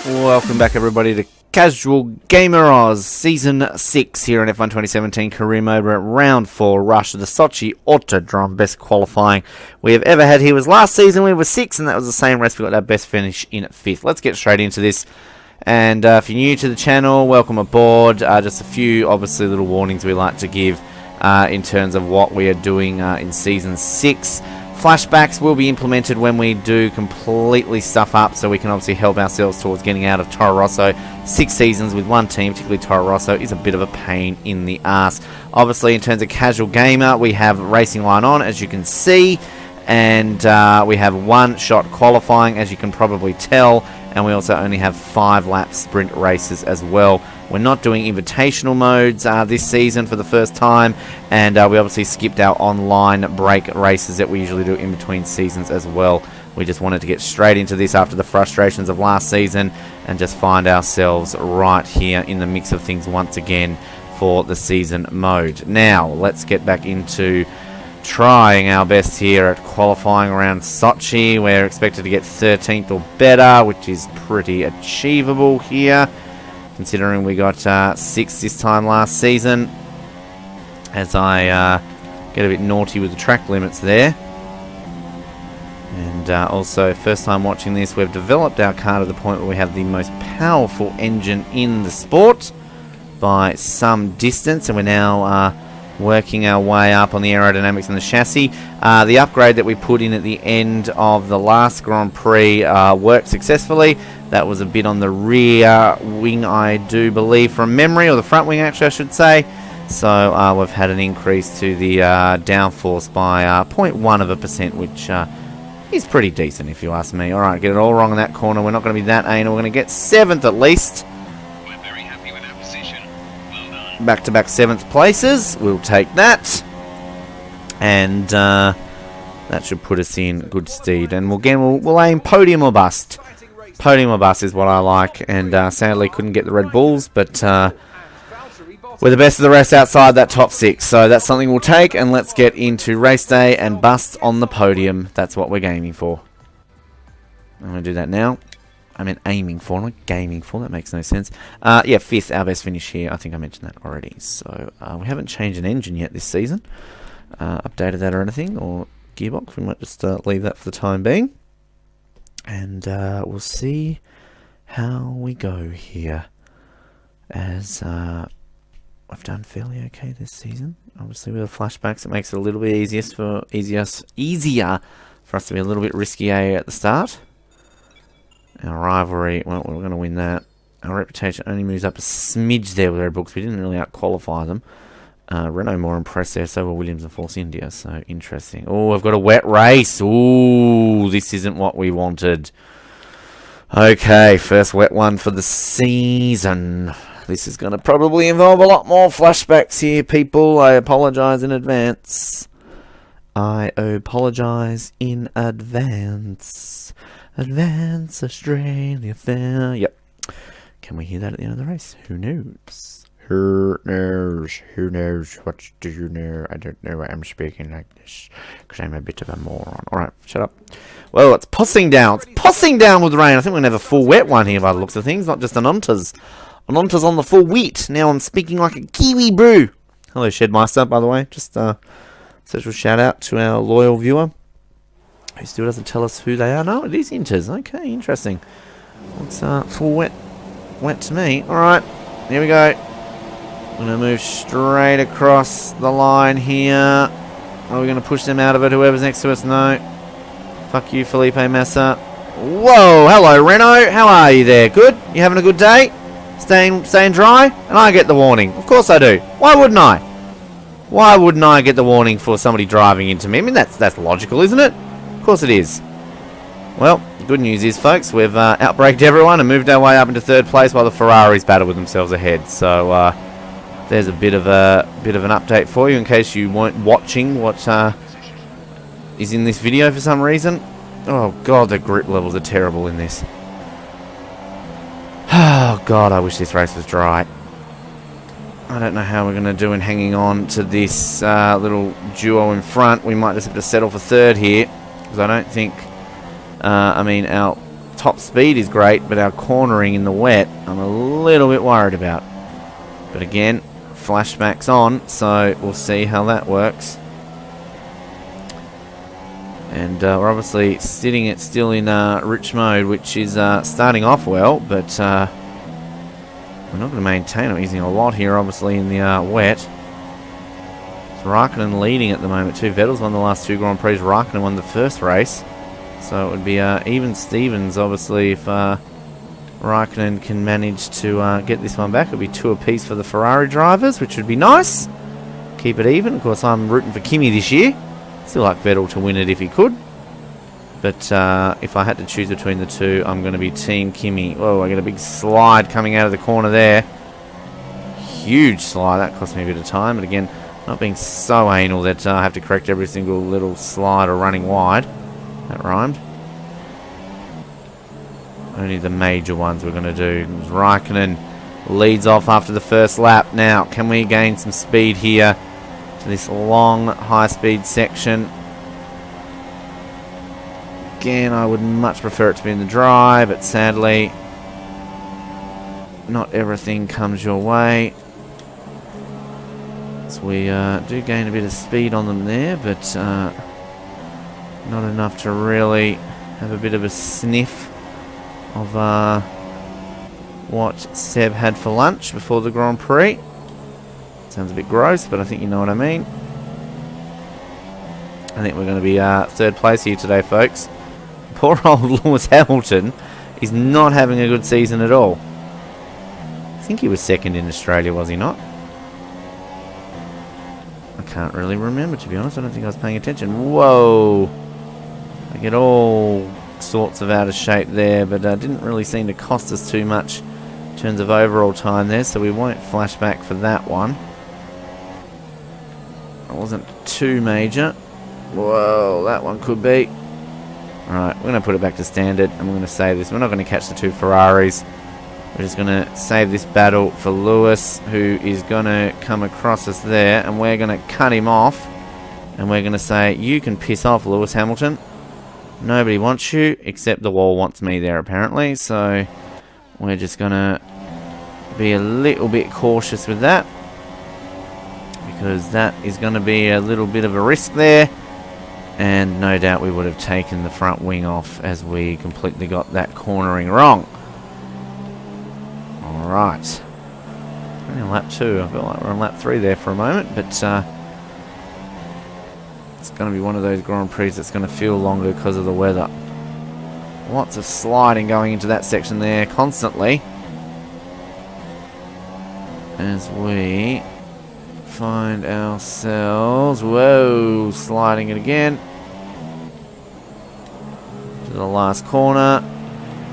Welcome back, everybody, to Casual Gamer Oz Season 6 here in F1 2017 Career Mode. We're at Round 4, Rush to the Sochi Autodrome. Best qualifying we have ever had here was last season. We were 6th, and that was the same race. We got our best finish in 5th. Let's get straight into this. And if you're new to the channel, welcome aboard. Just a few, obviously, little warnings we like to give in terms of what we are doing in Season 6. Flashbacks will be implemented when we do completely stuff up, so we can obviously help ourselves towards getting out of Toro Rosso. 6 seasons with one team, particularly Toro Rosso, is a bit of a pain in the ass. Obviously, in terms of Casual Gamer, we have Racing Line on, as you can see, and we have one-shot qualifying, as you can probably tell, and we also only have 5-lap sprint races as well. We're not doing invitational modes this season for the first time, and we obviously skipped our online break races that we usually do in between seasons as well. We just wanted to get straight into this after the frustrations of last season and just find ourselves right here in the mix of things once again for the season mode. Now, let's get back into trying our best here at qualifying around Sochi. We're expected to get 13th or better, which is pretty achievable here, considering we got 6th this time last season, as I get a bit naughty with the track limits there. And also, first time watching this, we've developed our car to the point where we have the most powerful engine in the sport by some distance, and we're now working our way up on the aerodynamics and the chassis. The upgrade that we put in at the end of the last Grand Prix worked successfully. That was a bit on the rear wing, I do believe, from memory, or the front wing actually I should say. So we've had an increase to the downforce by 0.1%, which is pretty decent if you ask me. Alright, get it all wrong in that corner. We're not going to be that anal. We're going to get 7th at least. We're very happy with our position. Well done. Back-to-back 7th places. We'll take that. And that should put us in good stead. And we'll aim podium or bust. Podium or bust is what I like. And sadly couldn't get the Red Bulls, but we're the best of the rest outside that top 6. So that's something we'll take. And let's get into race day and bust on the podium. That's what we're gaming for. I'm going to do that now. I meant aiming for, not gaming for. That makes no sense. Yeah, 5th, our best finish here. I think I mentioned that already. So we haven't changed an engine yet this season. Updated that or anything, or gearbox. We might just leave that for the time being. And we'll see how we go here. As I've done fairly okay this season. Obviously with the flashbacks, it makes it a little bit easier for us to be a little bit riskier at the start. Our rivalry, well, we're going to win that. Our reputation only moves up a smidge there with Red Bull, because we didn't really out-qualify them. Renault more impressed there, so were Williams and Force India, so interesting. Oh, I've got a wet race. Ooh, this isn't what we wanted. Okay, first wet one for the season. This is going to probably involve a lot more flashbacks here, people. I apologise in advance. I apologise in advance. Advance Australia Fair. Yep. Can we hear that at the end of the race? Who knows? Who knows? Who knows? What do you know? I don't know why I'm speaking like this, because I'm a bit of a moron. Alright, shut up. Well, it's pussing down. It's pussing down with rain. I think we're going to have a full wet one here by the looks of things, not just an Ontas. An Ontas on the full wheat. Now I'm speaking like a Kiwi brew. Hello, Shedmeister, by the way. Just a special shout out to our loyal viewer, who still doesn't tell us who they are. No, it is Inters. Okay, interesting. Looks full wet to me. Alright, here we go. I'm going to move straight across the line here. Are we going to push them out of it? Whoever's next to us? No. Fuck you, Felipe Massa. Whoa, hello, Renault. How are you there? Good? You having a good day? Staying dry? And I get the warning. Of course I do. Why wouldn't I? Why wouldn't I get the warning for somebody driving into me? I mean, that's logical, isn't it? Of course it is. Well, the good news is, folks, we've outbraked everyone and moved our way up into 3rd place while the Ferraris battle with themselves ahead. So there's a bit of an update for you in case you weren't watching what is in this video for some reason. Oh god, the grip levels are terrible in this. Oh god, I wish this race was dry. I don't know how we're going to do in hanging on to this little duo in front. We might just have to settle for 3rd here, because I don't think, our top speed is great, but our cornering in the wet, I'm a little bit worried about. But again, flashback's on, so we'll see how that works. And we're obviously sitting it still in rich mode, which is starting off well, but we're not going to maintain it. We're using a lot here, obviously, in the wet. So Raikkonen leading at the moment too. Vettel's won the last 2 Grand Prix. Raikkonen won the first race. So it would be even Stevens, obviously, if Raikkonen can manage to get this one back. It would be 2 apiece for the Ferrari drivers, which would be nice. Keep it even. Of course, I'm rooting for Kimi this year. Still like Vettel to win it if he could. But if I had to choose between the two, I'm going to be Team Kimi. Whoa, I get a big slide coming out of the corner there. Huge slide. That cost me a bit of time. But again, not being so anal that I have to correct every single little slide or running wide. That rhymed. Only the major ones we're going to do. Raikkonen leads off after the first lap. Now, can we gain some speed here to this long, high-speed section? Again, I would much prefer it to be in the dry, but sadly, not everything comes your way. So we do gain a bit of speed on them there, but not enough to really have a bit of a sniff of what Seb had for lunch before the Grand Prix. Sounds a bit gross, but I think you know what I mean. I think we're going to be 3rd place here today, folks. Poor old Lewis Hamilton is not having a good season at all. I think he was 2nd in Australia, was he not? I can't really remember, to be honest. I don't think I was paying attention. Whoa! I get all sorts of out of shape there, but didn't really seem to cost us too much in terms of overall time there, so we won't flash back for that one. It wasn't too major. Whoa, that one could be. Alright, we're going to put it back to standard, and we're going to save this. We're not going to catch the 2 Ferraris. We're just going to save this battle for Lewis, who is going to come across us there, and we're going to cut him off. And we're going to say, you can piss off, Lewis Hamilton. Nobody wants you, except the wall wants me there, apparently. So, we're just going to be a little bit cautious with that, because that is going to be a little bit of a risk there. And no doubt we would have taken the front wing off as we completely got that cornering wrong. Alright. Only on lap 2. I feel like we're on lap 3 there for a moment. But it's going to be one of those Grand Prix that's going to feel longer because of the weather. Lots of sliding going into that section there constantly. As we find ourselves, whoa, sliding it again to the last corner.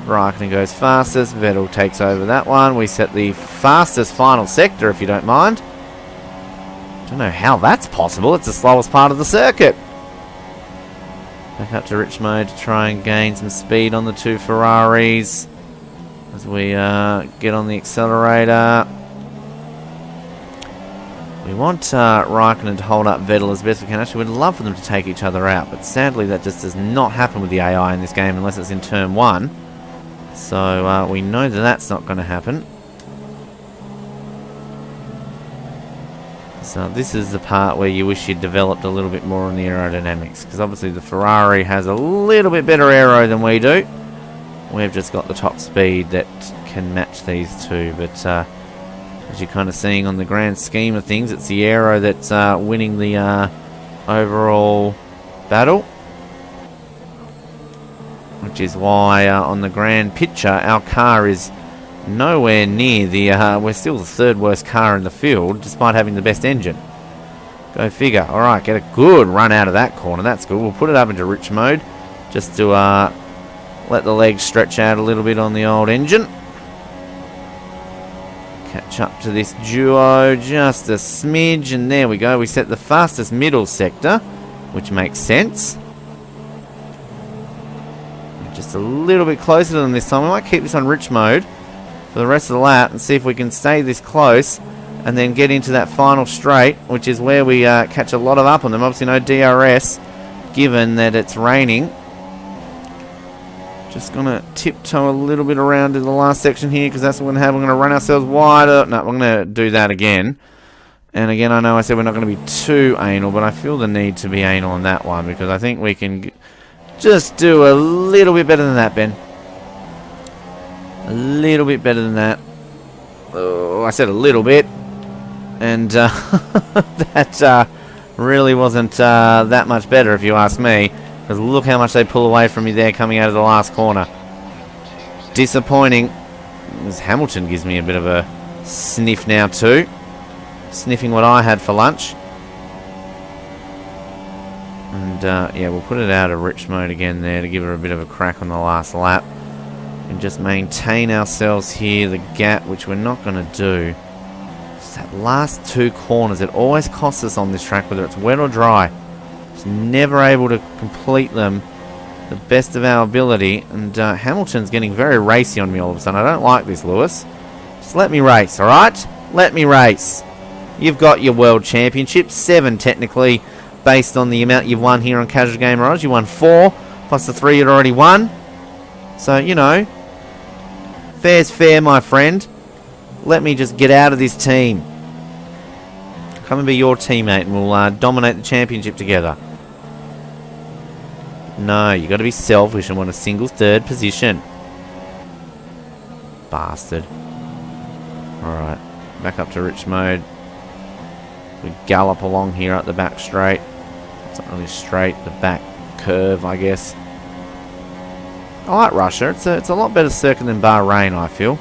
Raikkonen goes fastest. Vettel takes over that one. We set the fastest final sector, if you don't mind. Don't know how that's possible. It's the slowest part of the circuit. Back up to rich mode to try and gain some speed on the 2 Ferraris as we get on the accelerator. We want Raikkonen to hold up Vettel as best we can. Actually, we'd love for them to take each other out, but sadly that just does not happen with the AI in this game unless it's in turn 1. So we know that that's not going to happen. So this is the part where you wish you'd developed a little bit more on the aerodynamics, because obviously the Ferrari has a little bit better aero than we do. We've just got the top speed that can match these two, but as you're kind of seeing on the grand scheme of things, it's the aero that's winning the overall battle. Which is why on the grand picture, our car is nowhere near the... we're still the 3rd worst car in the field, despite having the best engine. Go figure. Alright, get a good run out of that corner. That's good. We'll put it up into rich mode, just to let the legs stretch out a little bit on the old engine. Catch up to this duo just a smidge, and there we go. We set the fastest middle sector, which makes sense. Just a little bit closer to them this time. We might keep this on rich mode for the rest of the lap and see if we can stay this close and then get into that final straight, which is where we catch a lot of up on them. Obviously no DRS, given that it's raining. Just going to tiptoe a little bit around in the last section here because that's what we're going to have. We're going to run ourselves wider. No, we're going to do that again. And again, I know I said we're not going to be too anal, but I feel the need to be anal on that one because I think we can just do a little bit better than that, Ben. A little bit better than that. Oh, I said a little bit. And that really wasn't that much better, if you ask me. Because look how much they pull away from me there coming out of the last corner. Disappointing. As Hamilton gives me a bit of a sniff now too. Sniffing what I had for lunch. And yeah, we'll put it out of rich mode again there to give her a bit of a crack on the last lap. And just maintain ourselves here, the gap, which we're not going to do. It's that last two corners, it always costs us on this track, whether it's wet or dry. Just never able to complete them the best of our ability. And Hamilton's getting very racy on me all of a sudden. I don't like this, Lewis. Just let me race, alright? Let me race. You've got your World Championship, 7 technically, based on the amount you've won here on Casual Gamer Odds. You won 4, plus the 3 you'd already won. So, you know, fair's fair, my friend. Let me just get out of this team. Come and be your teammate and we'll dominate the championship together. No, you got to be selfish and want a single third position. Bastard. Alright, back up to rich mode. We gallop along here at the back straight. It's not really straight, the back curve, I guess. I like Russia. It's a lot better circuit than Bahrain, I feel.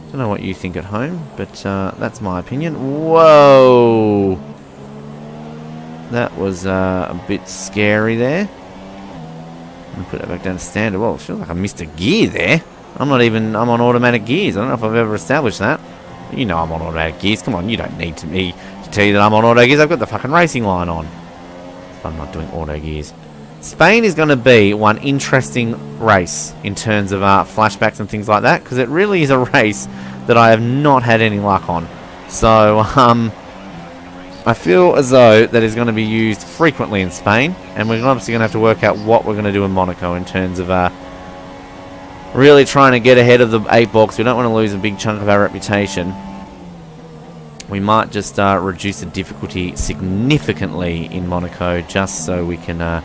Don't know what you think at home, but that's my opinion. Whoa! That was a bit scary there. I'll put that back down to standard. Well, it feels like I missed a gear there. I'm on automatic gears. I don't know if I've ever established that. You know I'm on automatic gears. Come on, you don't need me to tell you that I'm on auto gears. I've got the fucking racing line on. I'm not doing auto gears. Spain is going to be one interesting race in terms of flashbacks and things like that, because it really is a race that I have not had any luck on. So, I feel as though that is going to be used frequently in Spain, and we're obviously going to have to work out what we're going to do in Monaco in terms of really trying to get ahead of the 8 ball, because we don't want to lose a big chunk of our reputation. We might just reduce the difficulty significantly in Monaco just so we can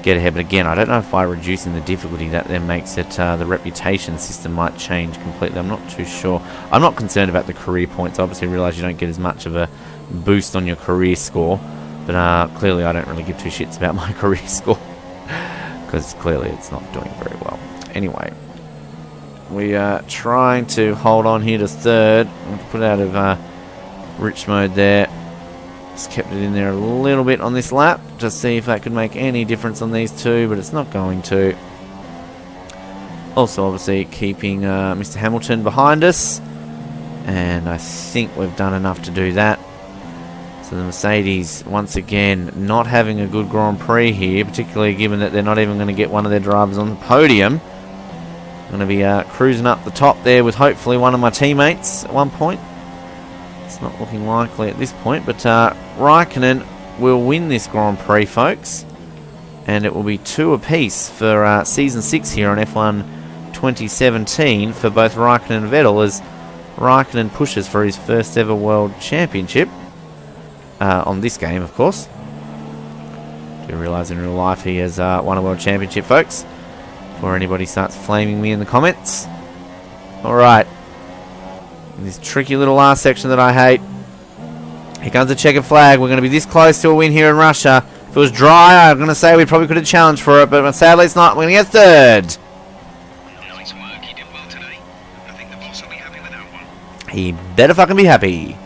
get ahead. But again, I don't know if by reducing the difficulty that then makes it the reputation system might change completely. I'm not too sure. I'm not concerned about the career points. I obviously realise you don't get as much of a boost on your career score, but clearly I don't really give two shits about my career score because clearly it's not doing very well. Anyway, we are trying to hold on here to third. We'll put out of rich mode there. Just kept it in there a little bit on this lap to see if that could make any difference on these two, but it's not going to. Also obviously keeping Mr. Hamilton behind us, and I think we've done enough to do that. So the Mercedes once again not having a good Grand Prix here, particularly given that they're not even going to get one of their drivers on the podium. Going to be cruising up the top there with hopefully one of my teammates at one point. It's not looking likely at this point, but Raikkonen will win this Grand Prix, folks. And it will be 2 apiece for Season 6 here on F1 2017 for both Raikkonen and Vettel, as Raikkonen pushes for his first ever World Championship on this game, of course. Do you realise in real life he has won a World Championship, folks? Before anybody starts flaming me in the comments. Alright. This tricky little last section that I hate. Here comes the checkered flag. We're going to be this close to a win here in Russia. If it was dry, I'm going to say we probably could have challenged for it, but sadly it's not. We're going to get third. Nice work, you did well today. I think the boss will be happy with that one. He better fucking be happy.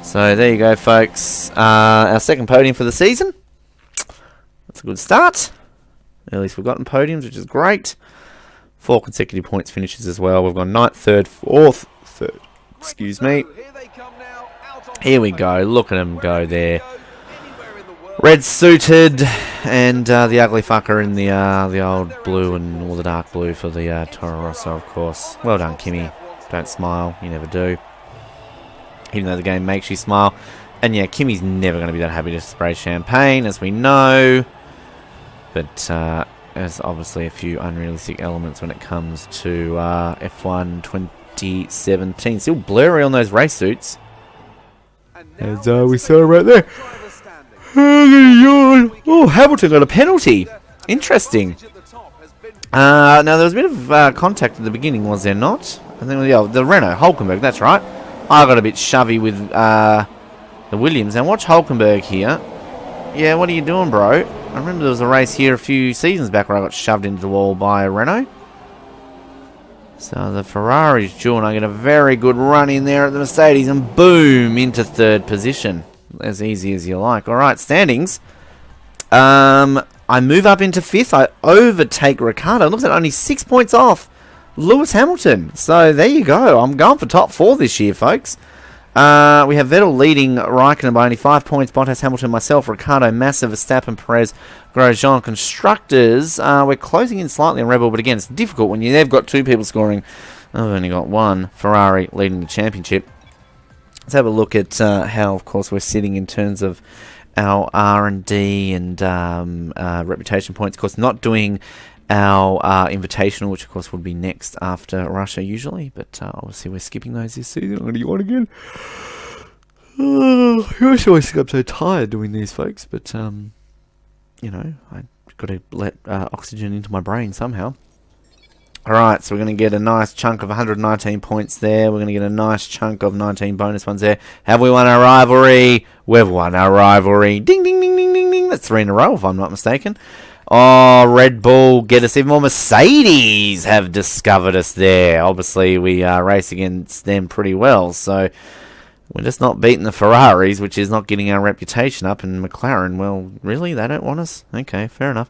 So there you go, folks. Our second podium for the season. That's a good start. At least we've gotten podiums, which is great. 4 consecutive points finishes as well. We've gone 9th, 3rd, 4th, 3rd. Excuse me. Here we go. Look at him go there. Red suited, and the ugly fucker in the old blue and all the dark blue for the Toro Rosso, of course. Well done, Kimmy. Don't smile. You never do. Even though the game makes you smile. And yeah, Kimmy's never going to be that happy to spray champagne, as we know. But there's obviously a few unrealistic elements when it comes to F1 2017. Still blurry on those race suits. As we saw right there. Oh, Hamilton got a penalty. Interesting. Now, there was a bit of contact at the beginning, was there not? I think the Renault, Hulkenberg, that's right. I got a bit shovey with the Williams. Now, watch Hulkenberg here. Yeah, what are you doing, bro? I remember there was a race here a few seasons back where I got shoved into the wall by a Renault. So the Ferrari's due, and I get a very good run in there at the Mercedes, and boom, into third position. As easy as you like. Alright, standings. I move up into fifth. I overtake Ricciardo. Looks like only 6 points off Lewis Hamilton. So there you go. I'm going for top 4 this year, folks. We have Vettel leading Raikkonen by only 5 points. Bottas, Hamilton, myself, Ricciardo, Massa, Verstappen, Perez, Grosjean. Constructors, we're closing in slightly on Red Bull, but again, it's difficult when they've got 2 people scoring. I've only got 1. Ferrari leading the championship. Let's have a look at how, of course, we're sitting in terms of our R&D and reputation points. Of course, not doing our invitational, which of course would be next after Russia usually, but obviously we're skipping those this season. What do you want again? I always think I'm so tired doing these, folks, but you know, I got to let oxygen into my brain somehow. Alright, so we're going to get a nice chunk of 119 points there. We're going to get a nice chunk of 19 bonus ones there. Have we won our rivalry? We've won our rivalry. Ding, ding, ding, ding, ding, ding. That's 3 in a row, if I'm not mistaken. Oh, Red Bull, get us even more. Mercedes have discovered us there. Obviously, we race against them pretty well, so we're just not beating the Ferraris, which is not getting our reputation up. And McLaren, well, really? They don't want us? Okay, fair enough.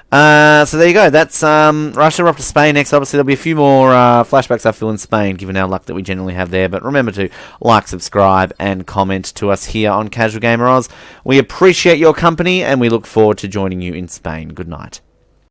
So there you go. That's Russia. We're off to Spain next. Obviously, there'll be a few more flashbacks I feel in Spain, given our luck that we generally have there. But remember to like, subscribe, and comment to us here on Casual Gamer Oz. We appreciate your company, and we look forward to joining you in Spain. Good night.